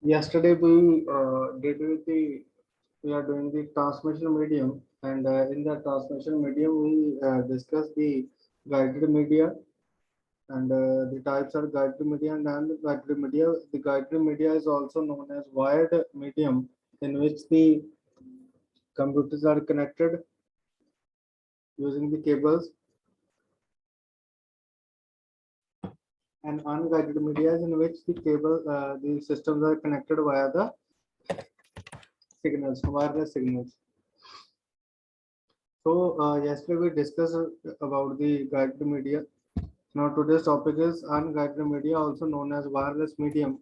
Yesterday we are doing the transmission medium, and in the transmission medium we discussed the guided media and the types are guided media and non-guided media. The guided media is also known as wired medium, in which the computers are connected using the cables, and unguided media is in which the systems are connected via the signals, wireless signals. So yesterday we discussed about the guided media. Now today's topic is unguided media, also known as wireless medium,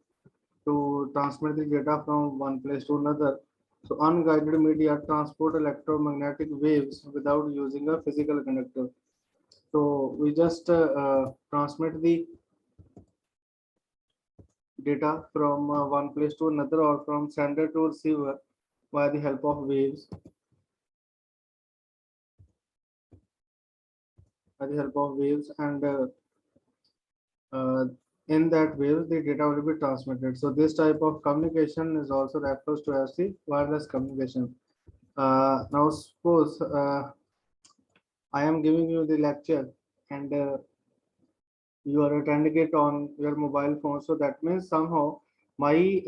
to transmit the data from one place to another. So unguided media transport electromagnetic waves without using a physical conductor. So we just transmit the data from one place to another or from sender to receiver by the help of waves. And uh, in that waves the data will be transmitted. So this type of communication is also referred to as the wireless communication. Now suppose I am giving you the lecture and you are attending it on your mobile phone. So that means somehow my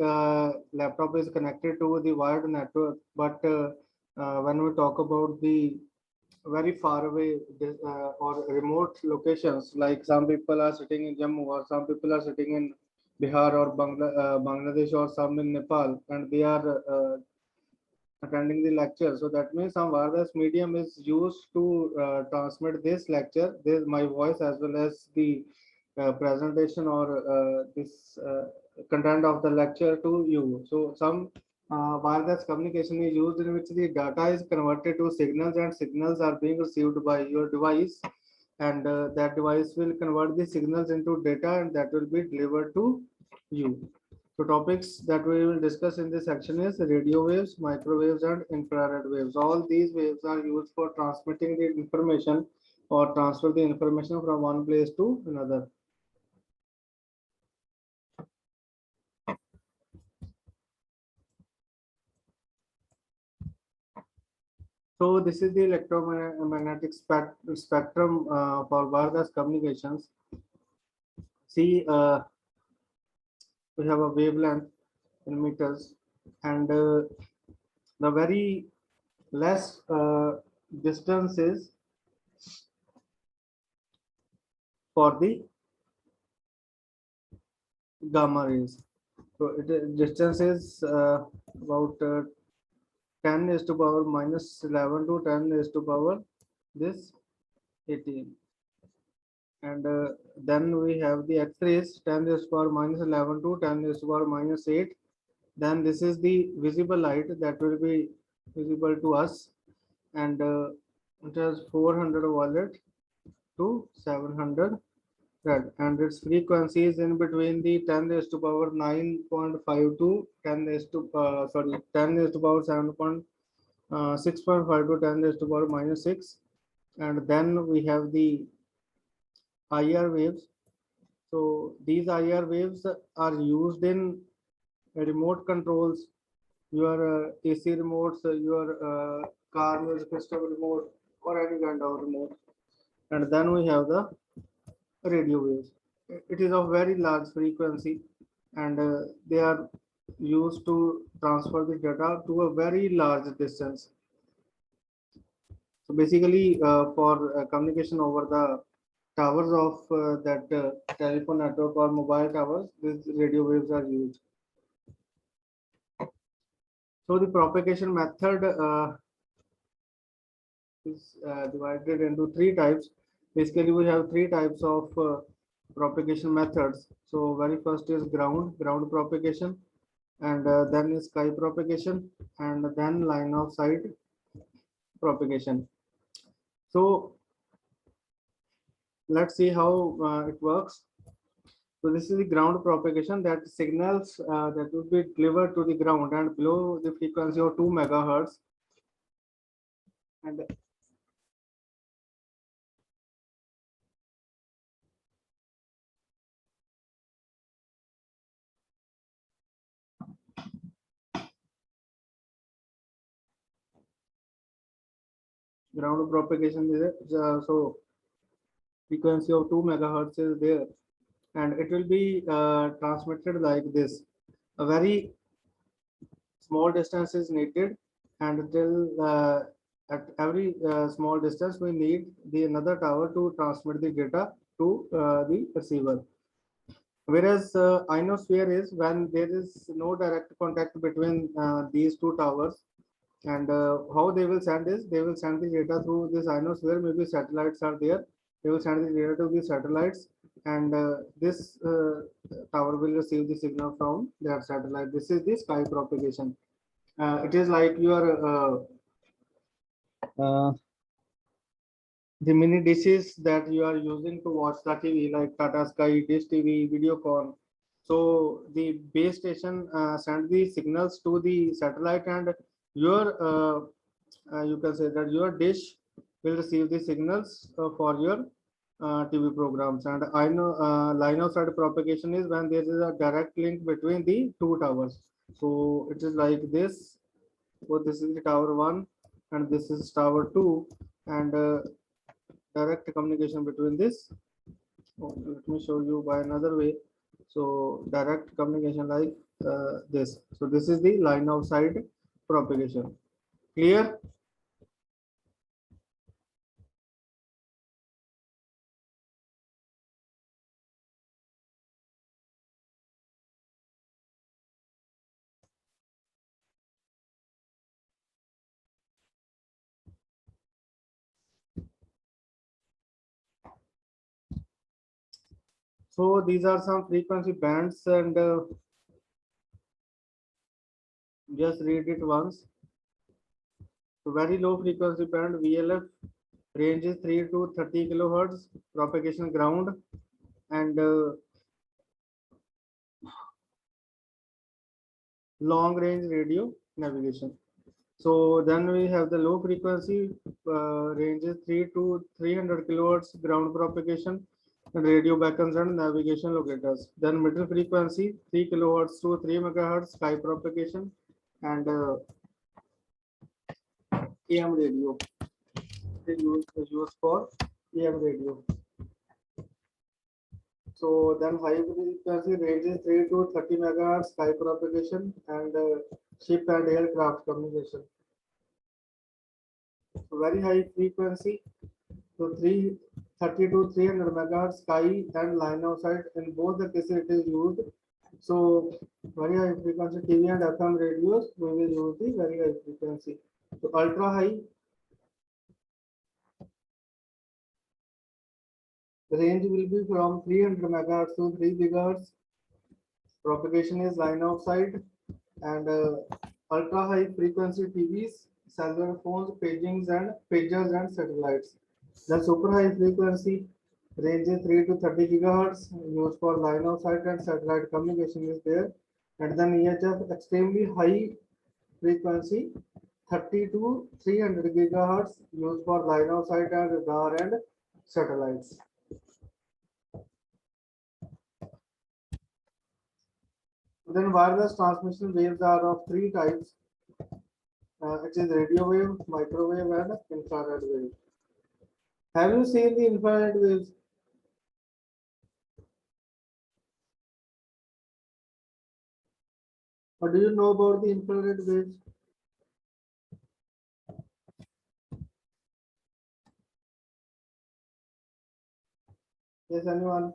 laptop is connected to the wired network. But when we talk about the very far away or remote locations, like some people are sitting in Jammu or some people are sitting in Bihar or Bangladesh or some in Nepal, and they are attending the lecture. So that means some wireless medium is used to transmit this lecture, this my voice as well as the presentation or this content of the lecture to you. So some wireless communication is used in which the data is converted to signals and signals are being received by your device, and that device will convert the signals into data and that will be delivered to you. So topics that we will discuss in this section is radio waves, microwaves, and infrared waves. All these waves are used for transmitting the information or transfer the information from one place to another. So this is the electromagnetic spectrum for wireless communications. See, we have a wavelength in meters, and the very less distances for the gamma rays. So distance is about 10 is to power minus 11 to 10 is to power this 18. And then we have the X-rays 10 is to power minus 11 to 10 is to power minus 8. Then this is the visible light that will be visible to us, and it has 400 violet to 700 red, and its frequency is in between the 10 raised to power 9.5 to 10 raised to 10 raised to power 6.5 to 10 raised to power minus 6. And then we have the IR waves. So these IR waves are used in remote controls, your AC remotes, your car music system remote, or any kind of remote. And then we have the radio waves. It is of very large frequency, and they are used to transfer the data to a very large distance. So basically, for communication over the towers of that telephone network or mobile towers, these radio waves are used. So the propagation method is divided into three types. Basically, we have three types of propagation methods. So very first is ground propagation, and then is sky propagation, and then line of sight propagation. So let's see how it works. So this is the ground propagation, that signals that will be delivered to the ground and below the frequency of 2 megahertz, and ground propagation is so frequency of 2 megahertz is there, and it will be transmitted like this. A very small distance is needed, and till at every small distance we need the another tower to transmit the data to the receiver. Whereas ionosphere is when there is no direct contact between these two towers, and how they will send is they will send the data through this ionosphere. Maybe satellites are there. They will send the data to the satellites, and this tower will receive the signal from their satellite. This is the sky propagation. It is like your the mini dishes that you are using to watch the TV, like Tata Sky, Dish TV, Videocon. So the base station send the signals to the satellite, and your you can say that your dish will receive the signals for your TV programs. And I know line of sight propagation is when there is a direct link between the two towers. So it is like this. So this is the tower one, and this is tower two, and direct communication between this. Oh, let me show you by another way. So direct communication like this. So this is the line of sight propagation. Clear? So these are some frequency bands, and just read it once. So very low frequency band VLF range is 3 to 30 kilohertz propagation ground, and long range radio navigation. So then we have the low frequency ranges 3 to 300 kilohertz ground propagation and radio beacons and navigation locators. Then middle frequency 3 kilohertz to 3 megahertz sky propagation and AM radio. Used for AM radio. So then high frequency ranges 3 to 30 megahertz sky propagation and ship and aircraft communication. So very high frequency. So 330 to 300 megahertz sky and line of sight, in both the cases it is used. So very high frequency TV and FM radios, we will use the very high frequency. So ultra high range will be from 300 megahertz to 3 gigahertz. Propagation is line of sight, and ultra high frequency TVs, cellular phones, pagers and satellites. The super high frequency ranges 3 to 30 gigahertz used for line of sight and satellite communication is there. And then EHF extremely high frequency 30 to 300 gigahertz used for line of sight and radar and satellites. Then wireless transmission waves are of three types. It is radio wave, microwave, and infrared wave. Have you seen the infrared waves? Or do you know about the infrared waves? Yes, anyone?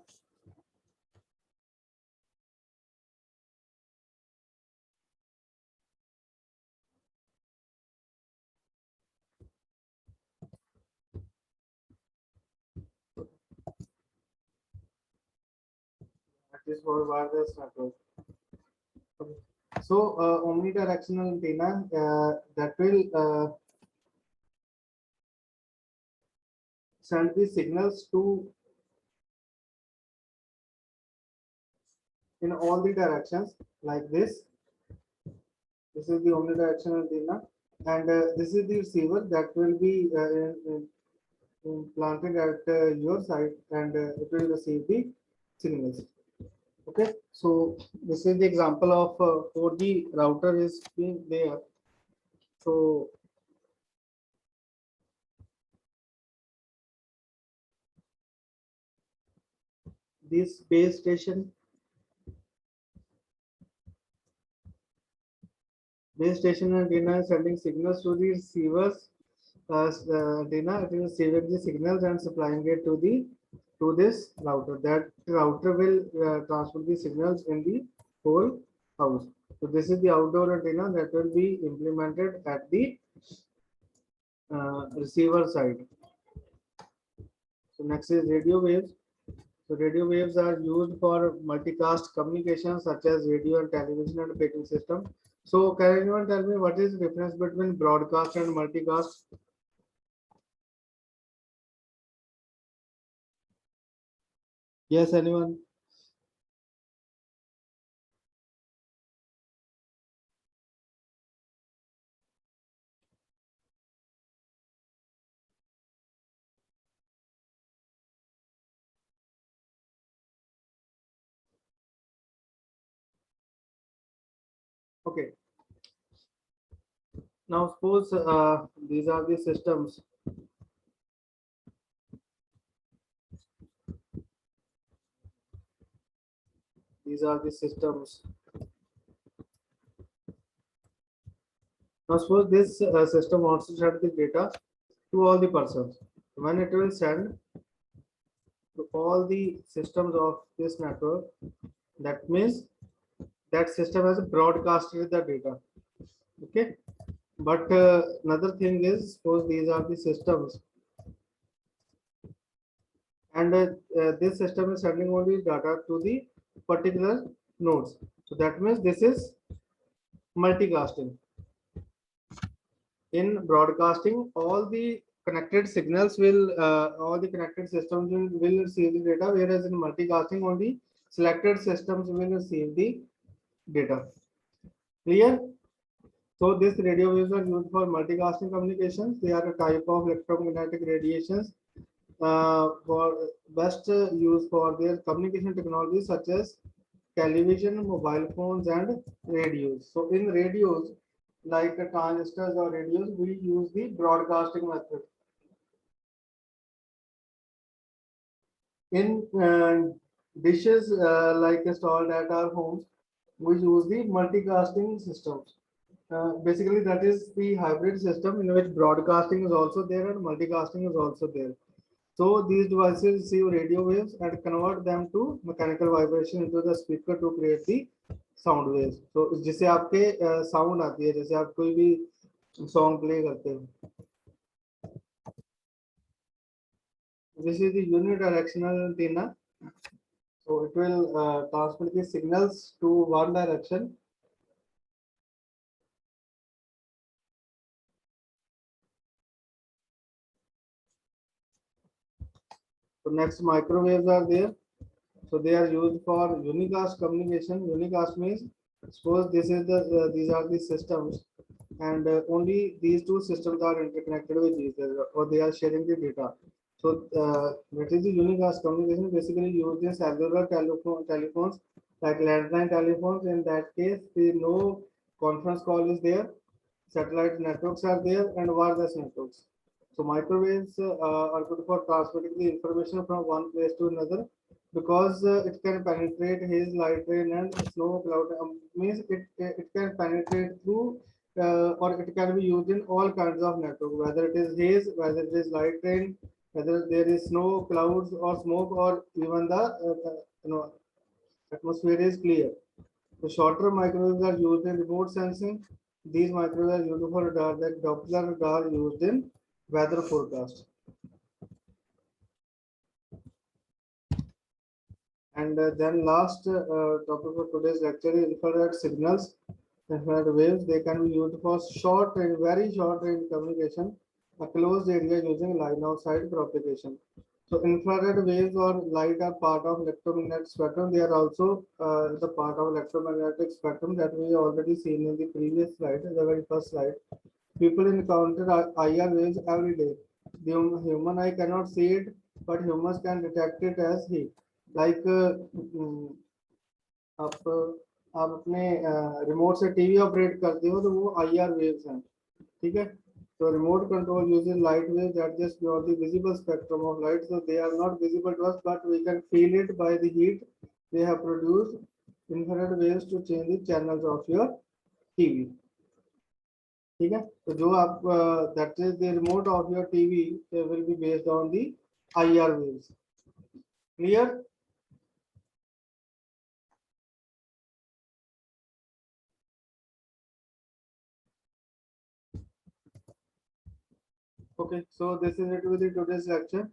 That is for wireless network. Okay. So, omnidirectional antenna that will send the signals to in all the directions like this. This is the omnidirectional antenna, and this is the receiver that will be implanted at your side, and it will receive the signals. Okay, so this is the example of 4G router is being there. So this base station. Base station antenna is sending signals to the receivers antenna. It is receiving the signals and supplying it to this router. That router will transfer the signals in the whole house. So this is the outdoor antenna that will be implemented at the receiver side. So next is radio waves. So radio waves are used for multicast communication such as radio and television and paging system. So can anyone tell me what is the difference between broadcast and multicast? Yes, anyone? Okay. Now suppose these are the systems. These are the systems. Now suppose this system wants to send the data to all the persons. When it will send to all the systems of this network, that means that system has broadcasted the data. Okay. But another thing is, suppose these are the systems, and this system is sending only data to the particular nodes. So that means this is multicasting. In broadcasting, all the connected signals will, all the connected systems will receive the data, whereas in multicasting, only selected systems will receive the data. Clear? So these radio waves are used for multicasting communications. They are a type of electromagnetic radiations for best used for their communication technologies such as television, mobile phones, and radios. So in radios, like transistors or radios, we use the broadcasting method. In dishes like installed at our homes, we use the multicasting systems. Basically, that is the hybrid system in which broadcasting is also there and multicasting is also there. So these devices receive radio waves and convert them to mechanical vibration into the speaker to create the sound waves. So जिससे आपके sound आती है, जैसे आप कोई भी song play करते हो. This is the unidirectional antenna. So it will transmit the signals to one direction. So next microwaves are there. So they are used for unicast communication. Unicast means suppose this is the these are the systems, and only these two systems are interconnected with each other, or they are sharing the data. So what is the unicast communication? Basically used in cellular telephones like landline telephones. In that case, the no conference call is there. Satellite networks are there and wireless networks. So microwaves are good for transmitting the information from one place to another because it can penetrate haze, light rain, and snow cloud. Means it can penetrate through or it can be used in all kinds of network, whether it is haze, whether it is light rain, whether there is snow, clouds, or smoke, or even the atmosphere is clear. The shorter microwaves are used in remote sensing. These microwaves are used for radar, that Doppler radar used in weather forecast. And then last topic for today's lecture is infrared signals. Infrared waves, they can be used for short range, very short range communication, a closed area using line of sight propagation. So infrared waves or light are part of electromagnetic spectrum. They are also the part of electromagnetic spectrum that we already seen in the previous slide, the very first slide. People encounter IR waves every day. The human eye cannot see it, but humans can detect it as heat. Like आप आप अपने remote से TV operate करते हो तो वो IR waves हैं, ठीक है. So remote control uses light waves that just beyond the visible spectrum of light. So they are not visible to us, but we can feel it by the heat they have produced. Infrared waves to change the channels of your TV. ठीक है तो जो आप that is the remote of your TV will be based on the IR waves. Clear? Okay, so this is it with the today's lecture.